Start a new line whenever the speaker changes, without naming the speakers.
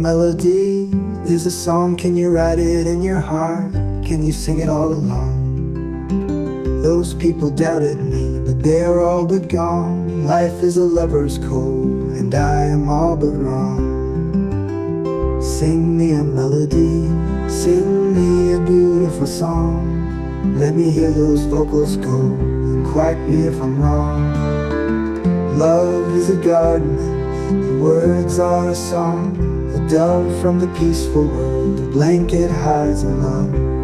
melody is a song. Can you write it in your heart? Can you sing it all along? Those people doubted me, but they are all but gone. Life is a lover's code, and I am all but wrong. Sing me a melody, sing me a beautiful song. Let me hear those vocals go, and correct me if I'm wrong. Love is a garden, the words are a song. A dove from the peaceful world, a blanket hides a love.